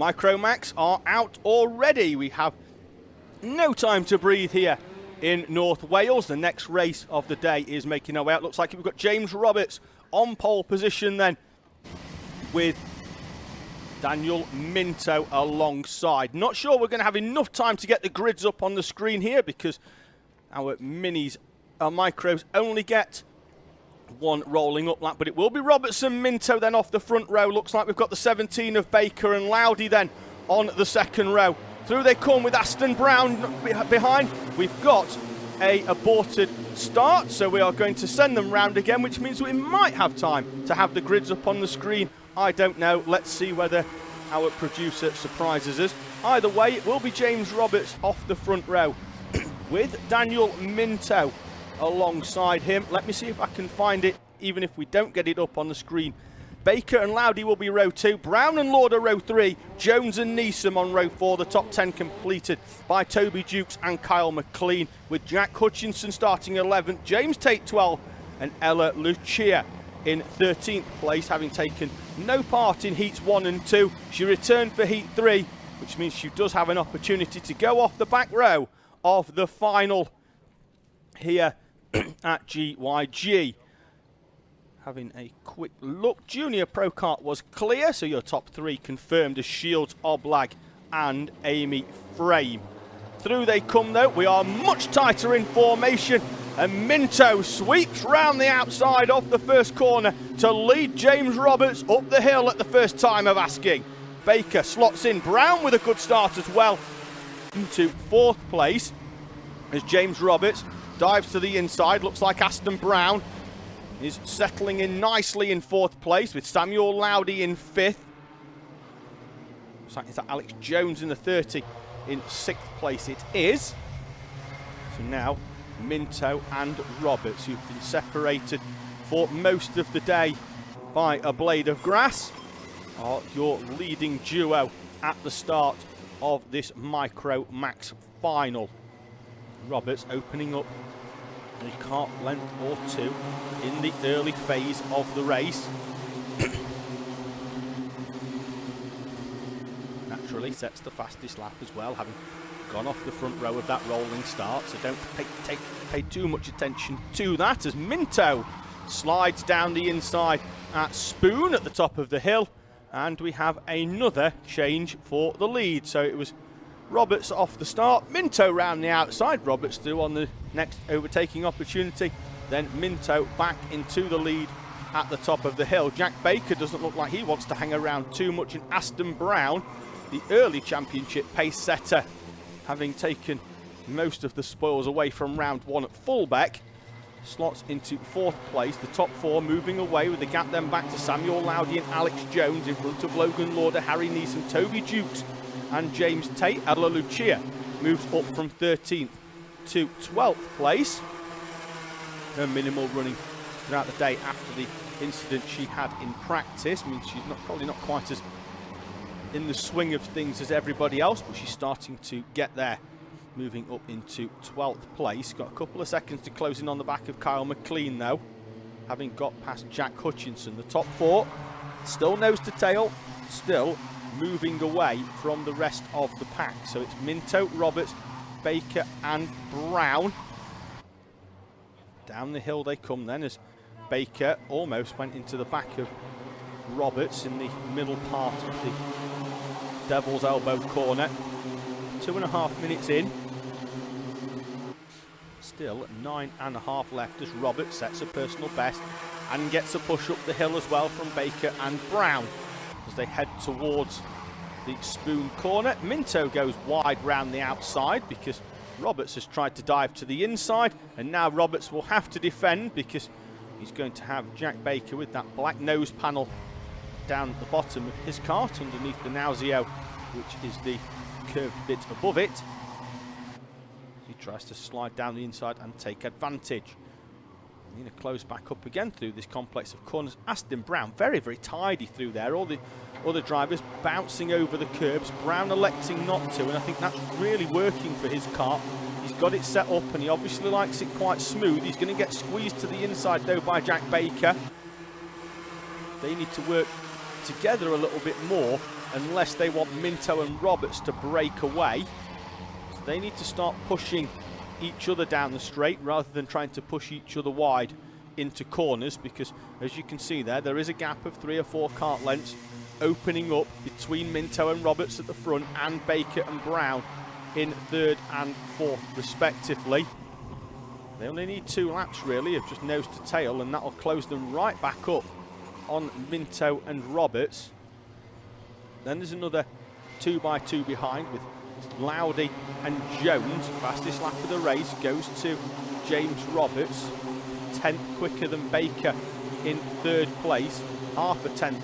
Micromax are out already. We have no time to breathe here in North Wales. The next race of the day is making our way out. Looks like we've got James Roberts on pole position then, with Daniel Minto alongside. Not sure we're going to have enough time to get the grids up on the screen here, because our minis, our micros, only get one rolling up lap, but it will be Roberts and Minto then off the front row. Looks like we've got the 17 of Baker and Loudy then on the second row. Through they come with Aston Brown behind. We've got a aborted start, so we are going to send them round again, which means we might have time to have the grids up on the screen. I don't know. Let's see whether our producer surprises us. Either way, it will be James Roberts off the front row with Daniel Minto alongside him. Let me see if I can find it, even if we don't get it up on the screen. Baker and Loudy will be row 2, Brown and Lauder row 3, Jones and Neeson on row 4. The top 10 completed by Toby Jukes and Kyle McLean, with Jack Hutchinson starting 11th, James Tate 12th, and Ella Lucia in 13th place, having taken no part in heats 1 and 2. She returned for heat 3, which means she does have an opportunity to go off the back row of the final here at GYG. Having a quick look, Junior Pro Kart was clear, so your top 3 confirmed as Shields, Oblag and Amy Frame. Through they come though. We are much tighter in formation, and Minto sweeps round the outside off the first corner to lead James Roberts up the hill at the first time of asking. Baker slots in, Brown with a good start as well into 4th place as James Roberts dives to the inside. Looks like Aston Brown is settling in nicely in 4th place, with Samuel Loudy in 5th. Is that Alex Jones in the 30 in 6th place? It is. So now Minto and Roberts, who've been separated for most of the day by a blade of grass, are your leading duo at the start of this Micro Max final. Roberts opening up a kart length or 2 in the early phase of the race. Naturally sets the fastest lap as well, having gone off the front row of that rolling start, so don't pay too much attention to that, as Minto slides down the inside at Spoon at the top of the hill, and we have another change for the lead. So it was Roberts off the start, Minto round the outside, Roberts through on the next overtaking opportunity, then Minto back into the lead at the top of the hill. Jack Baker doesn't look like he wants to hang around too much, and Aston Brown, the early championship pace setter, having taken most of the spoils away from round 1 at Fullbeck, slots into 4th place. The top 4 moving away, with the gap then back to Samuel Loudy and Alex Jones in front of Logan Lauder, Harry Neeson, Toby Jukes and James Tate. Adela Lucia moves up from 13th to 12th place. Her minimal running throughout the day after the incident she had in practice means she's probably not quite as in the swing of things as everybody else, but she's starting to get there, moving up into 12th place. Got a couple of seconds to close in on the back of Kyle McLean though, having got past Jack Hutchinson. The top 4 still nose to tail, still moving away from the rest of the pack. So it's Minto, Roberts, Baker and Brown. Down the hill they come then, as Baker almost went into the back of Roberts in the middle part of the Devil's Elbow corner. 2.5 minutes in. Still 9.5 left as Roberts sets a personal best and gets a push up the hill as well from Baker and Brown as they head towards the Spoon corner. Minto goes wide round the outside because Roberts has tried to dive to the inside, and now Roberts will have to defend because he's going to have Jack Baker with that black nose panel down the bottom of his kart underneath the Nauseo, which is the curved bit above it. He tries to slide down the inside and take advantage. Going to close back up again through this complex of corners. Aston Brown very, very tidy through there. All the other drivers bouncing over the curbs. Brown electing not to, and I think that's really working for his kart. He's got it set up and he obviously likes it quite smooth. He's going to get squeezed to the inside though by Jack Baker. They need to work together a little bit more unless they want Minto and Roberts to break away. So they need to start pushing each other down the straight rather than trying to push each other wide into corners, because as you can see there is a gap of 3 or 4 kart lengths opening up between Minto and Roberts at the front and Baker and Brown in 3rd and 4th respectively. They only need 2 laps really of just nose to tail, and that'll close them right back up on Minto and Roberts. Then there's another 2x2 behind with Lowdy and Jones. Fastest lap of the race goes to James Roberts, 10th quicker than Baker in 3rd place, half a tenth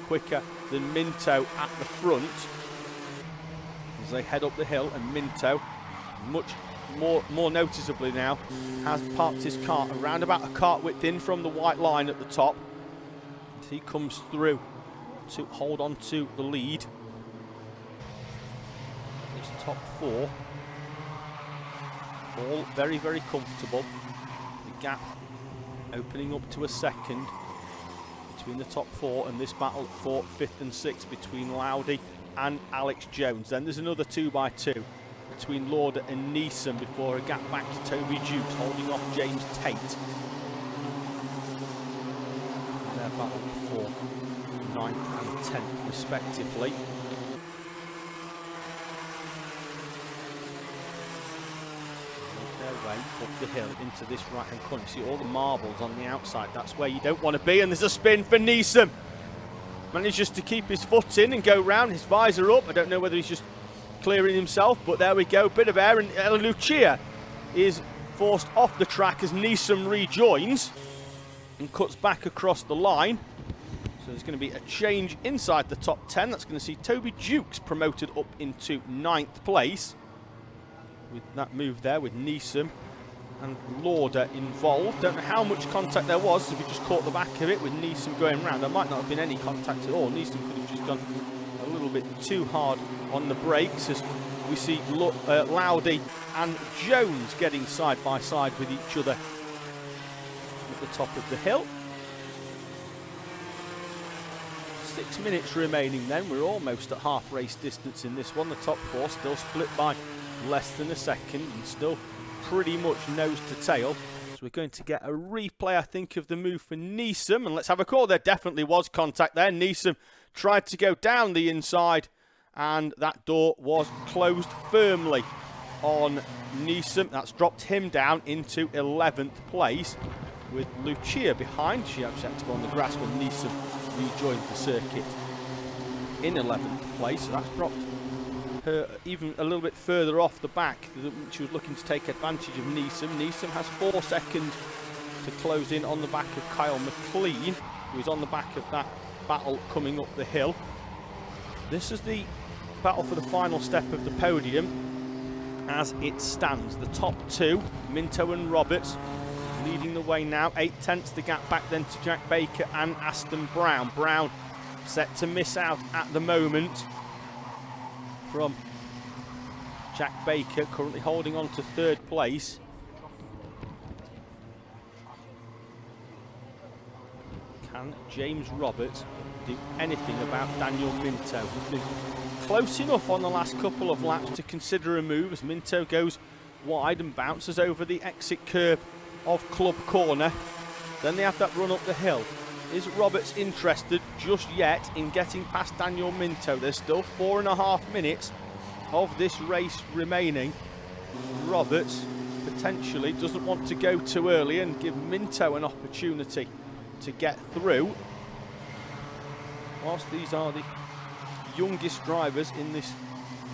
quicker than Minto at the front as they head up the hill. And Minto, much more noticeably now, has parked his car around about a kart width in from the white line at the top as he comes through to hold on to the lead. This top 4 all very, very comfortable. The gap opening up to a second between the top 4, and this battle for 5th and 6th between Lowdy and Alex Jones. Then there's another 2x2 between Lauder and Neeson before a gap back to Toby Jukes holding off James Tate. Their battle for 9th and 10th respectively. Way up the hill into this right-hand corner. See all the marbles on the outside. That's where you don't want to be. And there's a spin for Neeson. Manages to keep his foot in and go round. His visor up. I don't know whether he's just clearing himself, but there we go. Bit of air, and Lucia is forced off the track as Neeson rejoins and cuts back across the line. So there's going to be a change inside the top 10. That's going to see Toby Jukes promoted up into 9th place. With that move there with Neeson and Lauder involved. Don't know how much contact there was, so we just caught the back of it with Neeson going round. There might not have been any contact at all. Neeson could have just gone a little bit too hard on the brakes as we see Lowdy and Jones getting side by side with each other at the top of the hill. 6 minutes remaining then. We're almost at half race distance in this one. The top 4 still split by less than a second and still pretty much nose to tail. So we're going to get a replay, I think, of the move for Neeson, and let's have a call. There definitely was contact there. Neeson tried to go down the inside and that door was closed firmly on Neeson. That's dropped him down into 11th place with Lucia behind. She actually had to go on the grass when Neeson rejoined the circuit in 11th place. So that's dropped her even a little bit further off the back. She was looking to take advantage of Neeson. Neeson has 4 seconds to close in on the back of Kyle McLean, who is on the back of that battle coming up the hill. This is the battle for the final step of the podium as it stands. The top 2, Minto and Roberts, leading the way now. 8/10 the gap back then to Jack Baker and Aston Brown. Brown set to miss out at the moment from Jack Baker, currently holding on to 3rd place. Can James Roberts do anything about Daniel Minto? He's been close enough on the last couple of laps to consider a move as Minto goes wide and bounces over the exit curb of Club Corner. Then they have that run up the hill. Is Roberts interested just yet in getting past Daniel Minto? There's still 4.5 minutes of this race remaining. Roberts potentially doesn't want to go too early and give Minto an opportunity to get through. Whilst these are the youngest drivers in this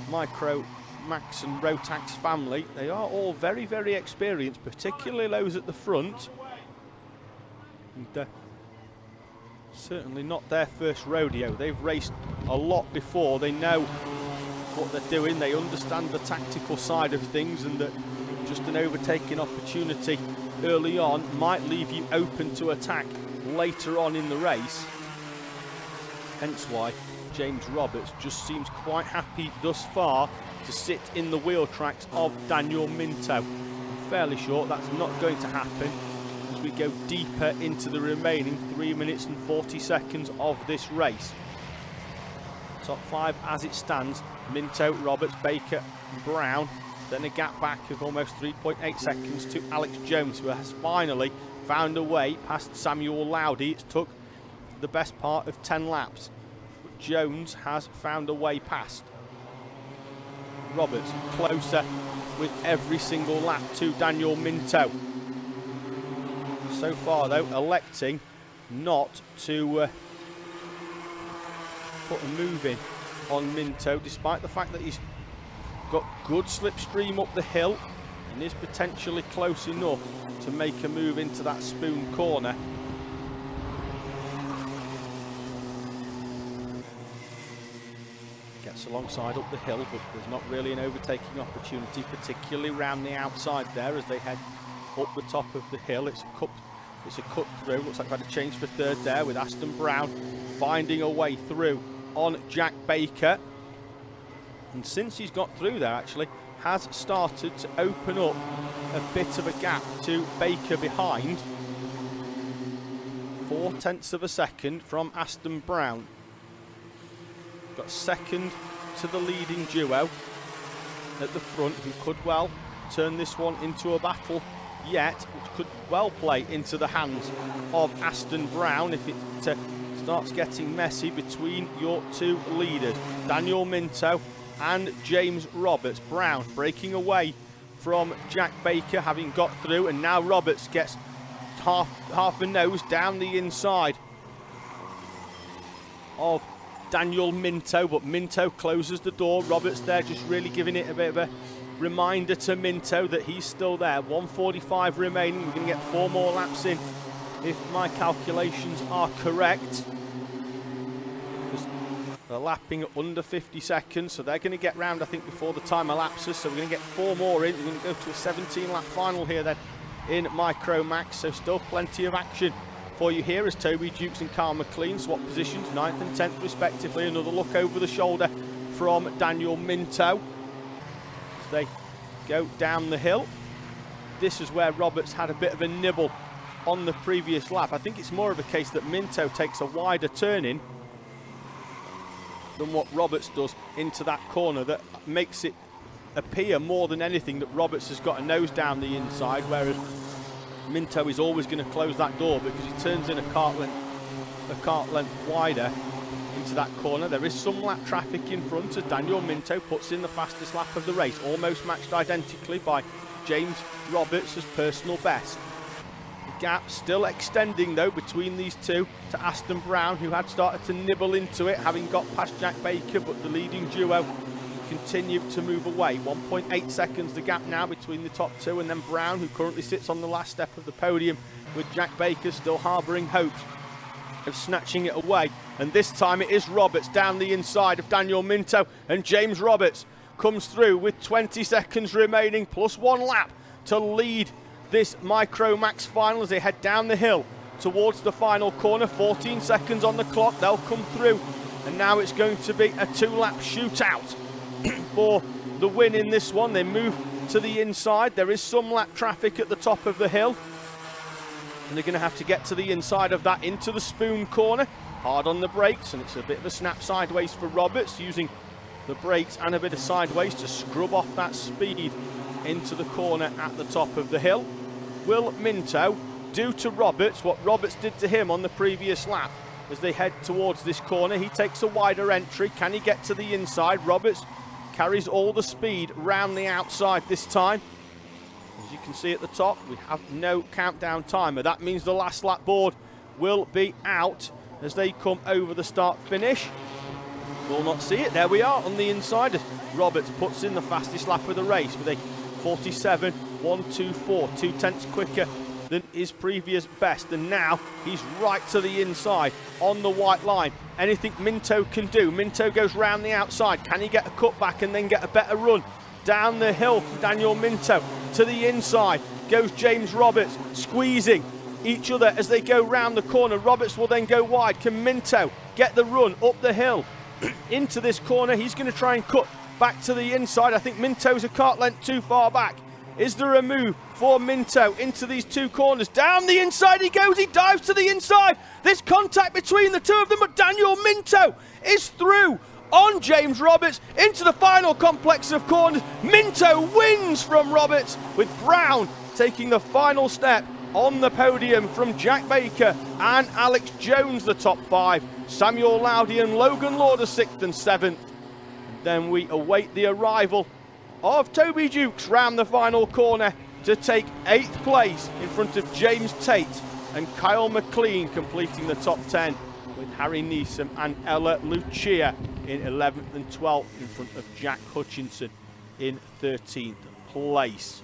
Micro, Max and Rotax family, they are all very, very experienced, particularly those at the front. And, certainly not their first rodeo. They've raced a lot before. They know what they're doing. They understand the tactical side of things, and that just an overtaking opportunity early on might leave you open to attack later on in the race. Hence why James Roberts just seems quite happy thus far to sit in the wheel tracks of Daniel Minto. I'm fairly sure that's not going to happen as we go deeper into the remaining 3 minutes and 40 seconds of this race. Top 5 as it stands: Minto, Roberts, Baker, Brown. Then a gap back of almost 3.8 seconds to Alex Jones, who has finally found a way past Samuel Lowdy. It's took the best part of 10 laps, but Jones has found a way past. Roberts closer with every single lap to Daniel Minto. So far though, electing not to put a move in on Minto, despite the fact that he's got good slipstream up the hill and is potentially close enough to make a move into that spoon corner. Gets alongside up the hill, but there's not really an overtaking opportunity, particularly around the outside there as they head up the top of the hill. It's a cut through. Looks like we've had a change for third there with Aston Brown finding a way through on Jack Baker. And since he's got through there, actually, has started to open up a bit of a gap to Baker behind. 0.4 of a second from Aston Brown. Got second to the leading duo at the front, who could well turn this one into a battle yet, which could well play into the hands of Aston Brown if it starts getting messy between your two leaders, Daniel Minto and James Roberts. Brown breaking away from Jack Baker, having got through, and now Roberts gets half a nose down the inside of Daniel Minto, but Minto closes the door. Roberts there just really giving it a bit of a reminder to Minto that he's still there. 1:45 remaining. We're going to get 4 more laps in if my calculations are correct. They're lapping under 50 seconds, so they're going to get round, I think, before the time elapses. So we're going to get 4 more in. We're going to go to a 17-lap final here then in Micro Max. So still plenty of action for you here as Toby Dukes and Carl McLean swap positions, 9th and 10th respectively. Another look over the shoulder from Daniel Minto as they go down the hill. This is where Roberts had a bit of a nibble on the previous lap. I think it's more of a case that Minto takes a wider turn in than what Roberts does into that corner that makes it appear more than anything that Roberts has got a nose down the inside, whereas Minto is always going to close that door because he turns in a cart length wider into that corner. There is some lap traffic in front as Daniel Minto puts in the fastest lap of the race, almost matched identically by James Roberts as personal best. The gap still extending though between these two to Aston Brown, who had started to nibble into it, having got past Jack Baker, but the leading duo continue to move away. 1.8 seconds the gap now between the top two, and then Brown, who currently sits on the last step of the podium with Jack Baker still harbouring hopes of snatching it away. And this time it is Roberts down the inside of Daniel Minto, and James Roberts comes through with 20 seconds remaining plus 1 lap to lead this Micro Max final as they head down the hill towards the final corner. 14 seconds on the clock, they'll come through, and now it's going to be a 2-lap shootout for the win in this one. They move to the inside. There is some lap traffic at the top of the hill, and they're going to have to get to the inside of that into the spoon corner. Hard on the brakes, and it's a bit of a snap sideways for Roberts, using the brakes and a bit of sideways to scrub off that speed into the corner at the top of the hill. Will Minto do to Roberts what Roberts did to him on the previous lap as they head towards this corner? He takes a wider entry. Can he get to the inside? Roberts carries all the speed round the outside this time. As you can see at the top, we have no countdown timer. That means the last lap board will be out as they come over the start finish. Will not see it. There we are on the inside as Roberts puts in the fastest lap of the race with a 47.124, 0.2 quicker than his previous best, and now he's right to the inside on the white line. Anything Minto can do. Minto goes round the outside. Can he get a cutback and then get a better run down the hill from Daniel Minto? To the inside goes James Roberts, squeezing each other as they go round the corner. Roberts will then go wide. Can Minto get the run up the hill into this corner? He's going to try and cut back to the inside. I think Minto's a cart length too far back. Is there a move for Minto into these two corners? Down the inside he goes, he dives to the inside. There's contact between the two of them, but Daniel Minto is through on James Roberts into the final complex of corners. Minto wins from Roberts, with Brown taking the final step on the podium from Jack Baker and Alex Jones, the top 5. Samuel Lowdy and Logan Lauder 6th and 7th. Then we await the arrival of Toby Jukes round the final corner to take 8th place in front of James Tate and Kyle McLean completing the top 10, with Harry Neeson and Ella Lucia in 11th and 12th in front of Jack Hutchinson in 13th place.